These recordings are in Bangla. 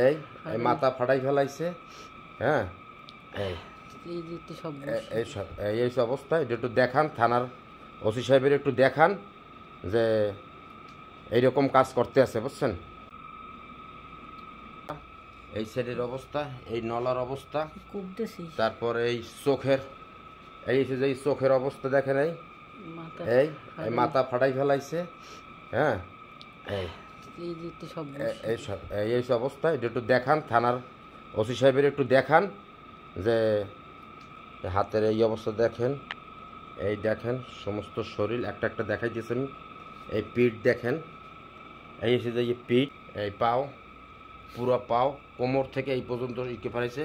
এই এই মাথা ফাটাই ফেলাইছে। হ্যাঁ, এই এই অবস্থা। এটা একটু দেখান, থানার ওসি সাহেবের একটু দেখান যে এইরকম কাজ করতে আছে, বুঝছেন? এই সাইডের অবস্থা, এই নলার অবস্থা, তারপর এই চোখের, এই চোখের অবস্থা দেখেন। এই এই মাথা ফাটাই ফেলাইছে। হ্যাঁ, এই এই অবস্থা। এটা একটু দেখান, থানার ওসি সাহেবের একটু দেখান যে হাতের এই অবস্থা দেখেন। এই দেখেন সমস্ত শরীর একটা একটা দেখাইতেছেন। এই পিঠ দেখেন, এই এসে যে পিঠ, এই পাও, পুরো পাও কোমর থেকে এই পর্যন্ত ইকে ফেলাইছে।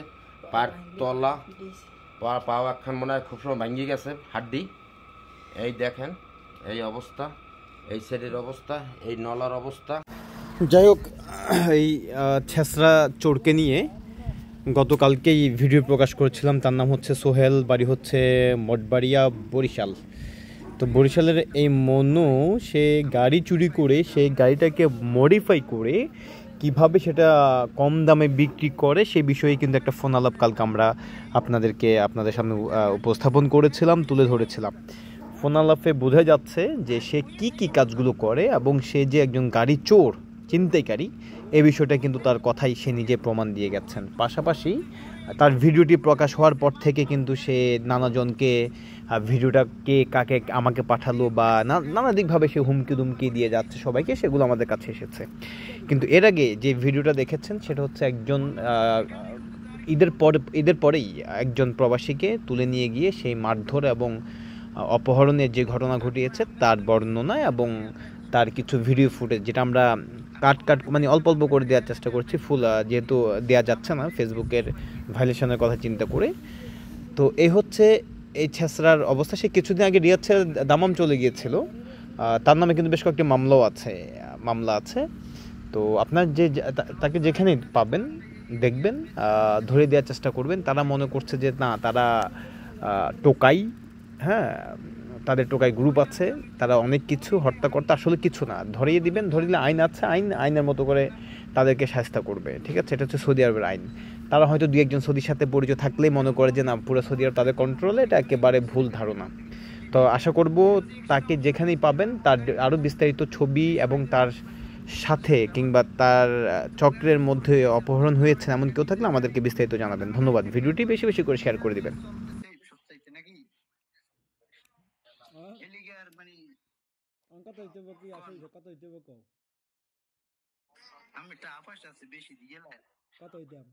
পার তলা পাও একখান মনে হয় খুব সময় ভাঙিয়ে গেছে হাড্ডি। এই দেখেন এই অবস্থা, এই সাইডের অবস্থা, এই নলার অবস্থা। যাই হোক, এই ছেসরা চোরকে নিয়ে গতকালকেই ভিডিও প্রকাশ করেছিলাম। তার নাম হচ্ছে সোহেল, বাড়ি হচ্ছে মঠবাড়িয়া, বরিশাল। তো বরিশালের এই মনু, সে গাড়ি চুরি করে সেই গাড়িটাকে মডিফাই করে কিভাবে সেটা কম দামে বিক্রি করে সে বিষয়ে কিন্তু একটা ফোন আলাপ কালকে আমরা আপনাদের সামনে উপস্থাপন করেছিলাম, তুলে ধরেছিলাম। ফোন আলাপে বোঝা যাচ্ছে যে সে কি কাজগুলো করে এবং সে যে একজন গাড়ি চোর, ছিনতাইকারী, এই বিষয়টা কিন্তু তার কথাই সে নিজে প্রমাণ দিয়ে গেছেন। পাশাপাশি তার ভিডিওটি প্রকাশ হওয়ার পর থেকে কিন্তু সে নানাজনকে ভিডিওটা কে কাকে আমাকে পাঠালো বা নানা দিকভাবে সে হুমকি দুমকি দিয়ে যাচ্ছে সবাইকে, সেগুলো আমাদের কাছে এসেছে। কিন্তু এর আগে যে ভিডিওটা দেখেছেন সেটা হচ্ছে একজন ঈদের পরেই একজন প্রবাসীকে তুলে নিয়ে গিয়ে সেই মারধর এবং অপহরণের যে ঘটনা ঘটিয়েছে তার বর্ণনা এবং তার কিছু ভিডিও ফুটেজ, যেটা আমরা কাট মানে অল্প করে দেওয়ার চেষ্টা করছি, ফুল যেহেতু দেওয়া যাচ্ছে না ফেসবুকের ভায়োলেশনের কথা চিন্তা করে। তো এই হচ্ছে এই ছেসরার অবস্থা। সে কিছুদিন আগে রিয়াদ ছেড়ে দামাম চলে গিয়েছিল। তার নামে কিন্তু বেশ কয়েকটি মামলা আছে। তো আপনার তাকে যেখানে পাবেন দেখবেন, ধরে দেওয়ার চেষ্টা করবেন। তারা মনে করছে যে না, তারা টোকাই, হ্যাঁ, তাদের টোকাই গ্রুপ আছে, তারা অনেক কিছু হত্যা করতে, আসলে কিছু না। ধরিয়ে দিবেন, ধরে দিলে আইন আছে, আইনের মতো করে তাদেরকে শাস্তি করবে, ঠিক আছে? এটা হচ্ছে সৌদি আরবের আইন। তারা হয়তো দু একজন সৌদির সাথে পরিচয় থাকলেই মনে করে যে না, পুরো সৌদি আরব তাদের কন্ট্রোলে। এটা একেবারে ভুল ধারণা। তো আশা করব তাকে যেখানেই পাবেন তার আরও বিস্তারিত ছবি এবং তার সাথে কিংবা তার চক্রের মধ্যে অপহরণ হয়েছে এমন কেউ থাকলে আমাদেরকে বিস্তারিত জানাবেন। ধন্যবাদ। ভিডিওটি বেশি বেশি করে শেয়ার করে দিবেন। আমি টাকা পয়সা আছে বেশি দিয়ে কত দিতাম?